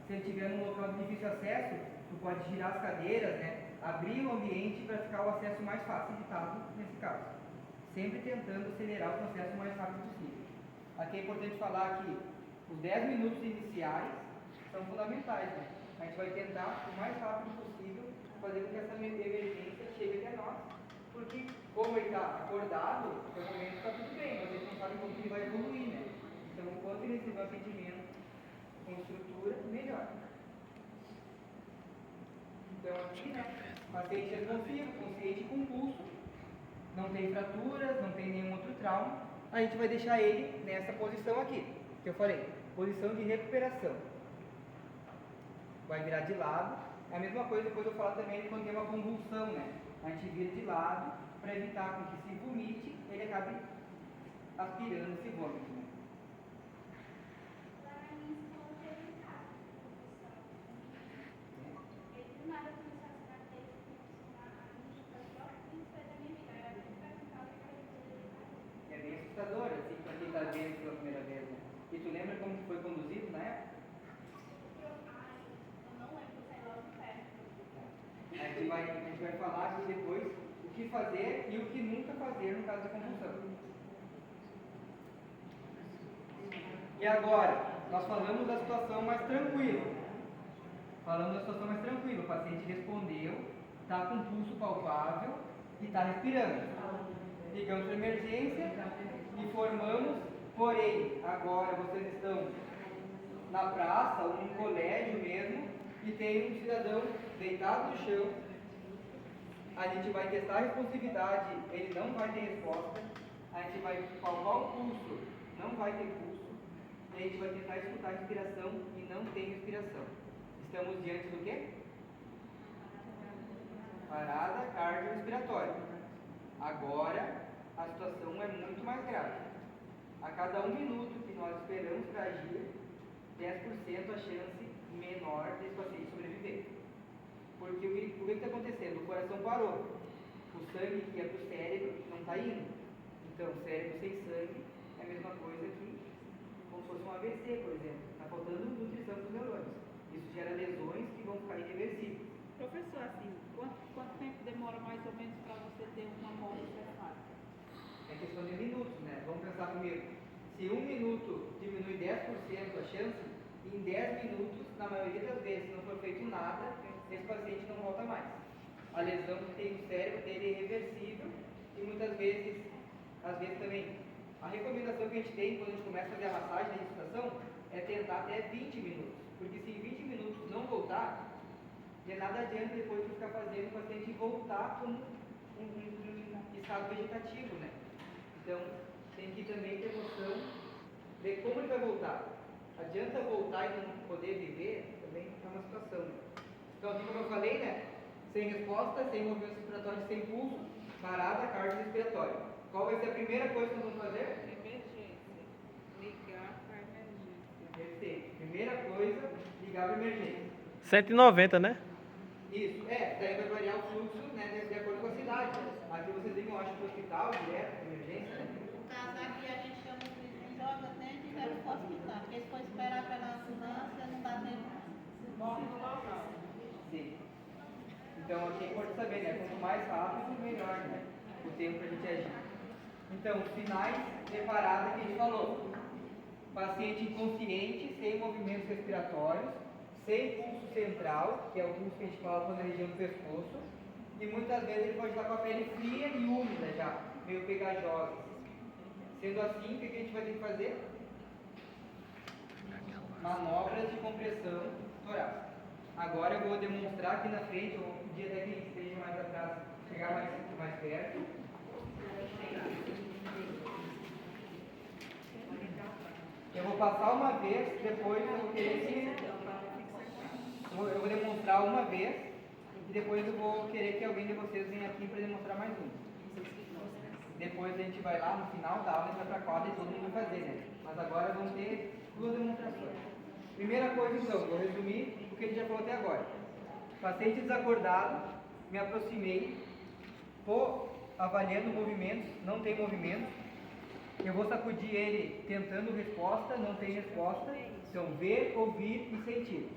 se ele estiver num local de difícil acesso, tu pode girar as cadeiras, né? Abrir o ambiente para ficar o acesso mais facilitado nesse caso. Sempre tentando acelerar o processo o mais rápido possível. Aqui é importante falar que os 10 minutos iniciais são fundamentais, né? A gente vai tentar o mais rápido possível fazer com que essa emergência chegue até nós, porque como ele está acordado, pelo momento está tudo bem, mas ele não sabe como ele vai evoluir, né? Então, enquanto ele receber o atendimento com estrutura, melhor. Então, aqui, né? Paciente responsivo, consciente com pulso, não tem fraturas, não tem nenhum outro trauma, a gente vai deixar ele nessa posição aqui, que eu falei, posição de recuperação. Vai virar de lado. É a mesma coisa, depois eu falar também quando tem uma convulsão, né? A gente vira de lado para evitar com que se vomite, ele acabe aspirando esse vômito, né? É bem assustador, assim, para quem está vendo pela primeira vez, né? E tu lembra como foi conduzido na época? A gente vai falar aqui depois o que fazer e o que nunca fazer no caso da convulsão. E agora, nós falamos da situação mais tranquila. Falamos da situação mais tranquila. O paciente respondeu, está com pulso palpável e está respirando. Ligamos para a emergência, informamos, porém, agora vocês estão na praça ou num colégio mesmo e tem um cidadão deitado no chão. A gente vai testar a responsividade, ele não vai ter resposta. A gente vai palpar o pulso, não vai ter pulso. E a gente vai tentar escutar a respiração e não tem respiração. Estamos diante do quê? Parada cardiorrespiratória. Agora, a situação é muito mais grave. A cada 1 minuto que nós esperamos para agir, 10% a chance menor desse paciente sobreviver. Porque o que está acontecendo? O coração parou. O sangue que ia para o cérebro não está indo. Então, cérebro sem sangue é a mesma coisa que como se fosse um AVC, por exemplo. Está faltando nutrição para os neurônios. Isso gera lesões que vão ficar irreversíveis. Professor, assim, quanto tempo demora mais ou menos para você ter uma morte cefálica? É questão de minutos, né? Vamos pensar comigo. Se 1 minuto diminui 10% a chance, em 10 minutos, na maioria das vezes, se não for feito nada, esse paciente não volta mais. A lesão que tem no cérebro dele é irreversível e muitas vezes, às vezes também, a recomendação que a gente tem quando a gente começa a fazer a massagem da respiração é tentar até 20 minutos. Porque se em 20 minutos não voltar, de nada adianta depois de ficar fazendo o paciente voltar como um estado vegetativo, né? Então, tem que também ter noção de como ele vai voltar. Adianta voltar e não poder viver, também é uma situação, né? Então, assim como eu falei, né? Sem resposta, sem movimento respiratório, sem pulso, parada cardiorrespiratória. Qual vai ser a primeira coisa que nós vamos fazer? Emergência. Ligar para emergência. Perfeito. Primeira coisa, ligar para emergência. 190, né? Isso, daí vai variar o fluxo, né, de acordo com a cidade. Aqui vocês ligam, eu acho, para o hospital, direto, emergência, né? No caso aqui a gente chama de joga atende e leva para o hospital, porque se for esperar pela ambulância não dá tempo. Morre no local. Sim. Então aqui é importante saber, né? Quanto mais rápido, melhor, né? O tempo para a gente agir. Então, os sinais de parada que a gente falou. Paciente inconsciente, sem movimentos respiratórios, sem pulso central, que é o pulso que a gente coloca na região do pescoço, e muitas vezes ele pode estar com a pele fria e úmida já, meio pegajosa. Sendo assim, o que a gente vai ter que fazer? Manobras de compressão torácica. Agora eu vou demonstrar aqui na frente, eu vou pedir até que ele esteja mais atrás, chegar mais perto. Eu vou passar uma vez, depois eu vou querer que... Eu vou demonstrar uma vez, e depois eu vou querer que alguém de vocês venha aqui para demonstrar mais um. Depois a gente vai lá, no final da aula, a gente vai para a quadra e todo mundo vai fazer, né? Mas agora vamos ter 2 demonstrações. Primeira coisa, então, vou resumir o que a gente já falou até agora. Paciente desacordado, me aproximei, estou avaliando movimentos, não tem movimento. Eu vou sacudir ele tentando resposta, não tem resposta. Então, ver, ouvir e sentir.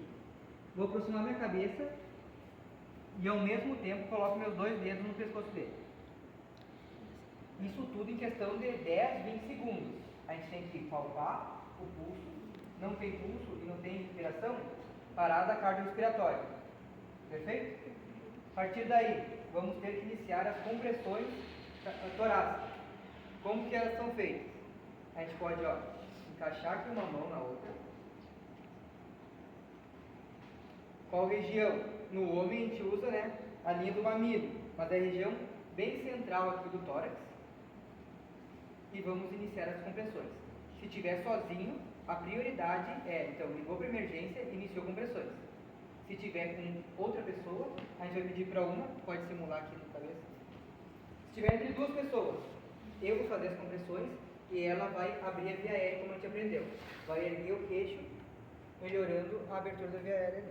Vou aproximar minha cabeça e ao mesmo tempo coloco meus 2 dedos no pescoço dele. Isso tudo em questão de 10, 20 segundos. A gente tem que palpar o pulso, não tem pulso e não tem respiração, parada cardiorrespiratória. Perfeito? A partir daí, vamos ter que iniciar as compressões torácicas. Como que elas são feitas? A gente pode, encaixar aqui uma mão na outra. Qual região? No homem a gente usa, a linha do mamilo, mas é a região bem central aqui do tórax. E vamos iniciar as compressões. Se estiver sozinho, a prioridade é, então, ligou para emergência, iniciou compressões. Se tiver com outra pessoa, a gente vai pedir para uma, pode simular aqui na cabeça. Se tiver entre 2 pessoas, eu vou fazer as compressões e ela vai abrir a via aérea como a gente aprendeu. Vai erguer o queixo, melhorando a abertura da via aérea.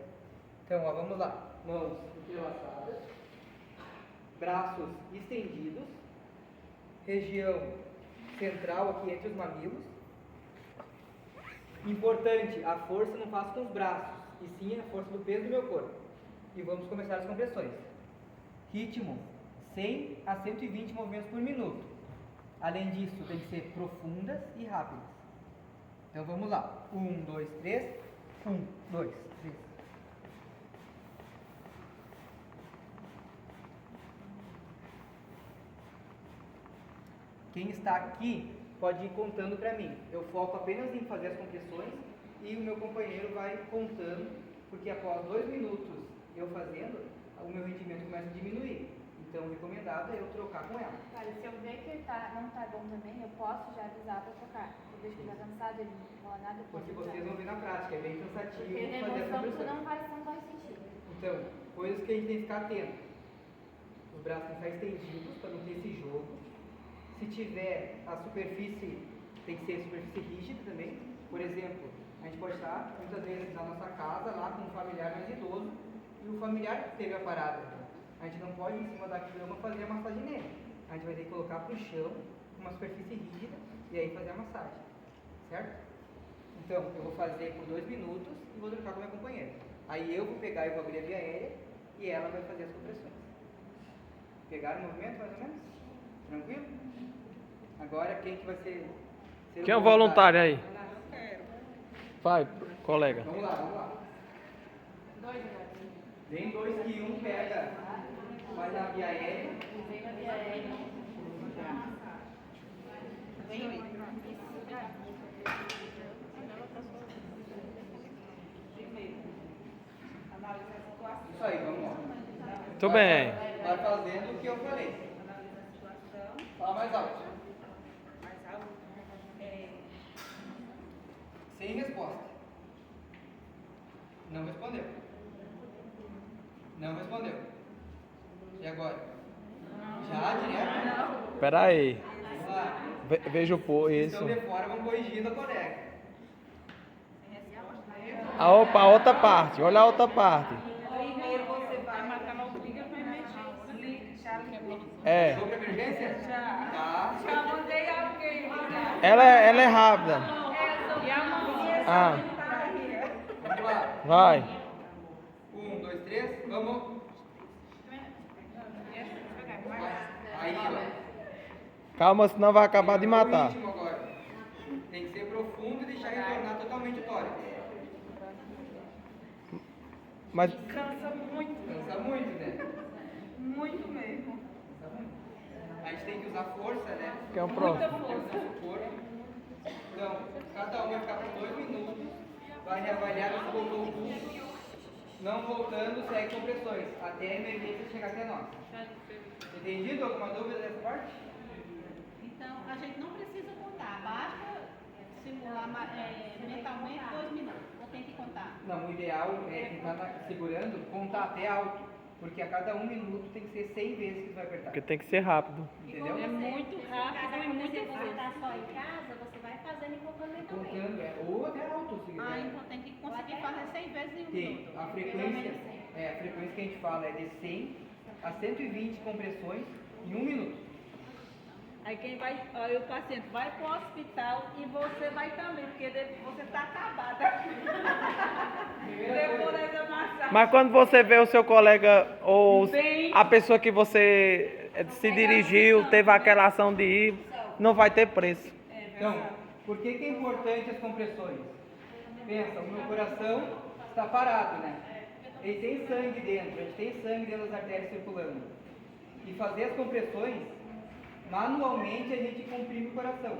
Então, vamos lá. Mãos entrelaçadas, braços estendidos, região central aqui entre os mamilos. Importante, a força não faço com os braços, e sim a força do peso do meu corpo. E vamos começar as compressões. Ritmo 100 a 120 movimentos por minuto. Além disso, tem que ser profundas e rápidas. Então vamos lá. 1, 2, 3. 1, 2, 3. Quem está aqui pode ir contando para mim. Eu foco apenas em fazer as compressões e o meu companheiro vai contando, porque após 2 minutos eu fazendo, o meu rendimento começa a diminuir. Então, o recomendado é eu trocar com ela. Cara, se eu ver que não tá bom também, eu posso já avisar para trocar. Eu vejo que já cansado, ele não fala nada, eu posso Porque avisar. vocês vão ver na prática, é bem cansativo Porque a fazer as emoção tu compressões. não vai sentir. Então, coisas que a gente tem que ficar atento. Os braços têm que estar estendidos para não ter esse jogo. Se tiver a superfície, tem que ser superfície rígida também. Por exemplo, a gente pode estar muitas vezes na nossa casa, lá com um familiar mais idoso, e o familiar teve a parada. A gente não pode, em cima da cama, fazer a massagem nele. A gente vai ter que colocar para o chão, uma superfície rígida, e aí fazer a massagem. Certo? Então, eu vou fazer por 2 minutos e vou trocar com a minha companheira. Aí eu vou pegar e vou abrir a via aérea, e ela vai fazer as compressões. Pegaram o movimento, mais ou menos? Tranquilo? Agora, quem que vai ser Quem é o voluntário aí? Vai, colega. Vamos lá. Vem 2 que um pega, faz a via aérea. Isso aí, vamos lá. Muito bem. Vai fazendo o que eu falei. Fala mais alto. Sem resposta. Não respondeu. Não respondeu. E agora? Já, direto? Espera aí. Vamos lá. Veja o pô, Se isso. estão de fora, vão corrigindo a colega. A outra parte. Olha a outra parte. Primeiro você vai marcar na briga para mexer. É. Sobre a emergência? Já. Tá. Já mandei alguém ligar. Ela é rápida. E a mãe Ah, Vamos lá. vai. 1, 2, 3. Vamos. Aí, ó. Calma, senão vai acabar de matar. O ritmo agora. Tem que ser profundo e deixar retornar totalmente o tórax. Mas cansa muito, Cansa muito, né? muito mesmo. Cansa muito. A gente tem que usar força, né? que é o Muita próximo. Tem o força. nosso corpo. Então, cada um vai ficar por 2 minutos. Vai reavaliar se voltou o pulso. Não voltando, segue compressões. Até a emergência chegar até nós. Entendido? Alguma dúvida dessa parte? Então, a gente não precisa contar, basta simular mentalmente 2 minutos. Ou tem que contar? Não, o ideal é quem está segurando, contar até alto. Porque a cada 1 minuto tem que ser 100 vezes que você vai apertar. Porque tem que ser rápido. Entendeu? É muito rápido e muito Você forte. está só em casa, você vai fazendo e colocando mentalmente. Contando, ou até alto, se quiser. Então tem que conseguir fazer 100 vezes em 1 Tem minuto. a frequência que a gente fala é de 100 a 120 compressões em 1 minuto. Aí quem vai, aí o paciente vai para o hospital e você vai também, porque você está acabada. Primeira Depois coisa, dessa Mas quando você vê o seu colega ou Bem- a pessoa que você se dirigiu, teve aquela ação de ir, não vai ter preço. Então, por que é importante as compressões? Pensa, o meu coração está parado, né? Ele tem sangue dentro, a gente tem sangue dentro das artérias circulando. E fazer as compressões, manualmente a gente comprime o coração.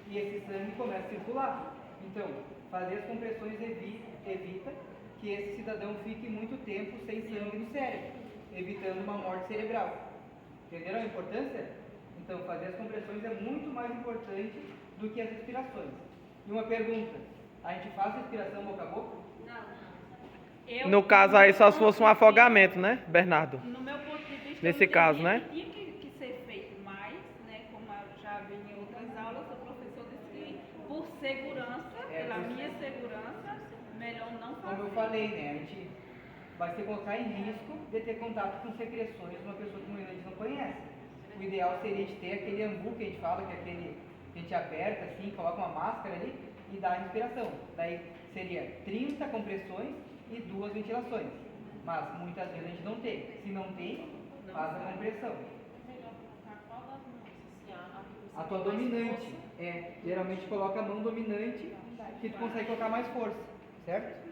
E esse sangue começa a circular. Então, fazer as compressões evita que esse cidadão fique muito tempo sem sangue no cérebro, evitando uma morte cerebral. Entenderam a importância? Então, fazer as compressões é muito mais importante do que as respirações. E uma pergunta, a gente faz respiração boca a boca? No caso aí, só se fosse um afogamento, né, Bernardo? No meu ponto de vista, Nesse eu caso, entendi né? que tinha que ser feito mais, né? Como eu já vi em outras aulas, o professor disse que por segurança, pela minha segurança, melhor não fazer. Como eu falei, né? A gente vai se colocar em risco de ter contato com secreções de uma pessoa que a gente não conhece. O ideal seria de ter aquele ambu que a gente fala, que é aquele que a gente aperta assim, coloca uma máscara ali e dá a respiração. Daí seria 30 compressões e 2 ventilações. Mas muitas vezes a gente não tem. Se não tem, faz a compressão. A tua dominante. Geralmente coloca a mão dominante que tu consegue colocar mais força, certo?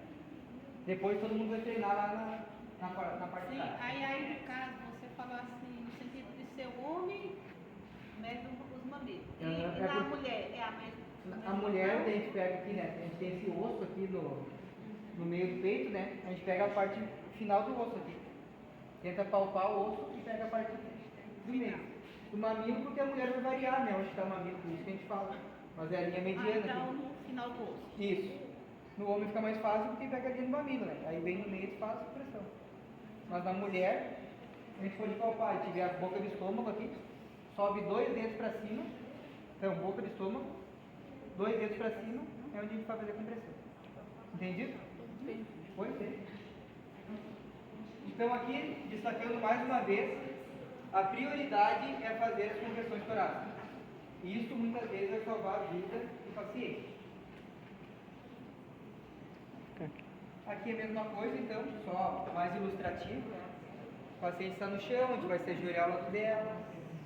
Depois todo mundo vai treinar lá na parte de Sim, trás. aí no caso, você falou assim, no sentido de ser homem, mede os mamilos. E É na por- mulher, é a mesma? A mulher, a gente pega aqui, né? A gente tem esse osso aqui no meio do peito, né? A gente pega a parte final do osso aqui. Tenta palpar o osso e pega a parte do meio. Do mamilo, porque a mulher vai variar, né? Onde está o mamilo, por isso que a gente fala. Mas é a linha mediana Então, aqui. no final do osso. Isso. No homem fica mais fácil porque pega ali no mamilo, né? Aí vem no meio e faz pressão. Mas na mulher, a gente pode palpar. A gente vê a boca do estômago aqui, sobe 2 dedos para cima. Então, boca do estômago, 2 dedos para cima, é onde a gente vai fazer a compressão. Entendido? Foi? Sim. Então, aqui, destacando mais uma vez, a prioridade é fazer as compressões torácicas. Isso muitas vezes vai salvar a vida do paciente. Aqui é a mesma coisa, então, só mais ilustrativo. O paciente está no chão, a gente vai se ajoelhar ao lado dela,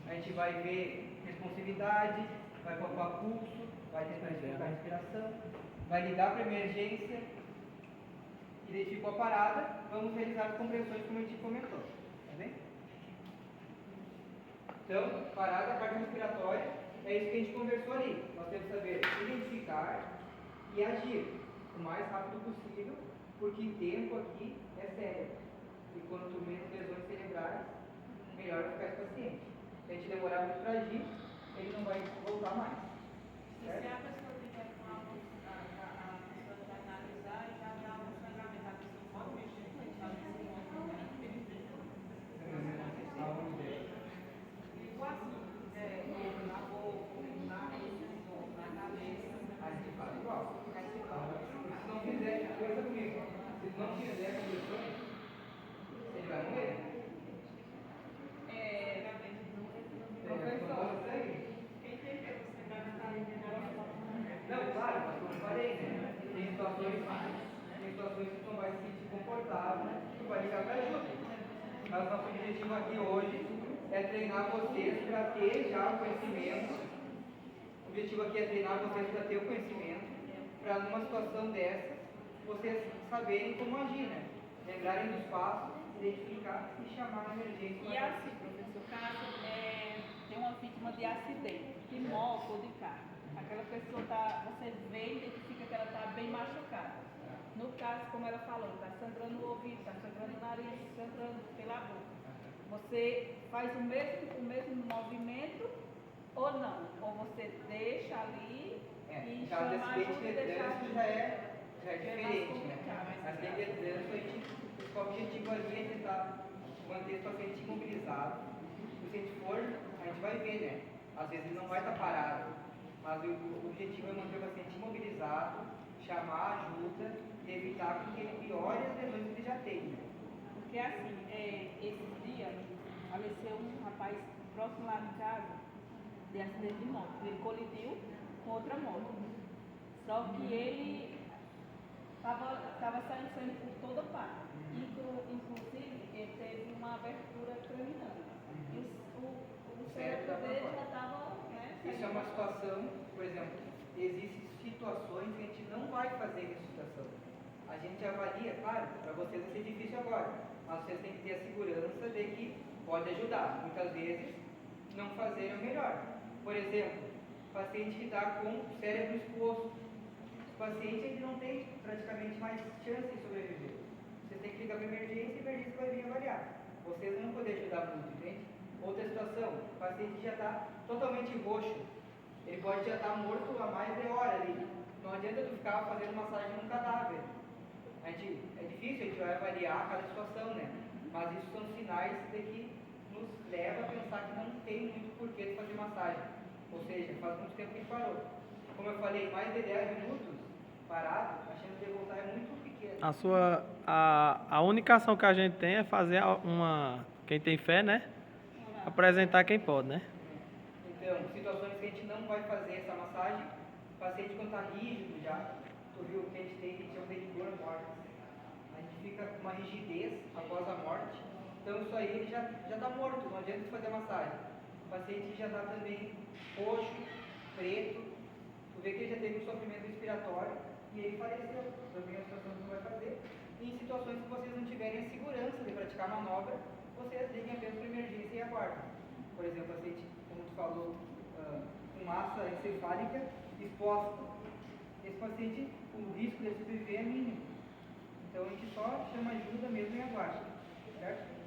a gente vai ver responsividade, vai palpar pulso, vai tentar explicar a respiração, vai ligar para a emergência, identificou a parada, vamos realizar as compressões como a gente comentou. Tá bem? Então, parada cardiorrespiratória, é isso que a gente conversou ali. Nós temos que saber identificar e agir o mais rápido possível, porque o tempo aqui é cérebro. E quanto menos lesões cerebrais, melhor vai ficar esse paciente. Se a gente demorar muito para agir, ele não vai voltar mais. Certo? Se a pessoa tiver com a pessoa vai analisar e já dá um sangramento, a pessoa pode mexer com ele, fazer esse movimento. Aonde é? Igual assim, na boca, no nariz, na cabeça. A gente faz igual. Se não fizer, pensa comigo. Se não fizer condições, ele vai morrer. Professor, não, claro, mas como eu falei, né? Tem situações que tu não vai se sentir confortável, tu vai ligar para ajuda. Mas nosso objetivo aqui hoje é treinar vocês para ter já o conhecimento. O objetivo aqui é treinar vocês para ter o conhecimento, para numa situação dessa, vocês saberem como agir, né? Lembrarem dos passos, identificar e chamar a emergência. E assim, professor, caso tem uma vítima de acidente, de moto ou de carro, aquela pessoa você vê e identifica que ela está bem machucada. No caso, como ela falou, está sangrando o ouvido, está sangrando o nariz, sangrando pela boca. Você faz o mesmo movimento ou não? Ou você deixa ali e Já chama desse ajuda de e deixa trânsito ajuda. já é diferente, né? complicado, mas Mas tem de trânsito, o objetivo ali é tentar manter esse paciente imobilizado. Se a gente for, a gente vai ver, né? Às vezes ele não vai estar parado, mas o objetivo é manter o paciente imobilizado, chamar ajuda e evitar que ele piore as lesões que ele já tem, né? Porque assim, esses dias faleceu um rapaz próximo lá de casa de acidente de moto. Ele colidiu com outra moto. Só que ele Tava saindo sangue por toda parte. Inclusive, ele teve uma abertura craniana. E o cérebro dele já estava, né? Isso é uma situação, por exemplo, existem situações que a gente não vai fazer ressuscitação. A gente avalia, claro, para vocês vai ser difícil agora, mas vocês têm que ter a segurança de que pode ajudar. Muitas vezes, não fazer é o melhor. Por exemplo, paciente que está com o cérebro exposto. O paciente ele não tem praticamente mais chance de sobreviver. Vocês têm que ligar para a emergência e a emergência vai vir avaliar. Vocês não vão poder ajudar muito, entende? Outra situação, o paciente já está totalmente roxo. Ele pode já estar morto há mais de hora ali. Não adianta tu ficar fazendo massagem num cadáver. É difícil, a gente vai avaliar cada situação, né? Mas isso são sinais de que nos leva a pensar que não tem muito porquê de fazer massagem. Ou seja, faz muito tempo que a gente parou. Como eu falei, mais de 10 minutos parado, a chance de voltar é muito pequena. A única ação que a gente tem é fazer quem tem fé, né? Apresentar quem pode, né? Então, situações que a gente não vai fazer essa massagem, o paciente quando está rígido já, tu viu que a gente tem que chama de rigor mortis. A gente fica com uma rigidez após a morte. Então isso aí ele já está morto, não adianta fazer a massagem. O paciente já está também roxo, preto, tu vê que ele já teve um sofrimento respiratório e ele faleceu. Também é uma situação que não vai fazer. E em situações que vocês não tiverem a segurança de praticar a manobra, vocês liguem apenas para emergência e aguardam. Por exemplo, paciente, como tu falou, com massa encefálica exposta. Esse paciente, o risco de sobreviver é mínimo. Então a gente só chama ajuda mesmo e aguarda, certo?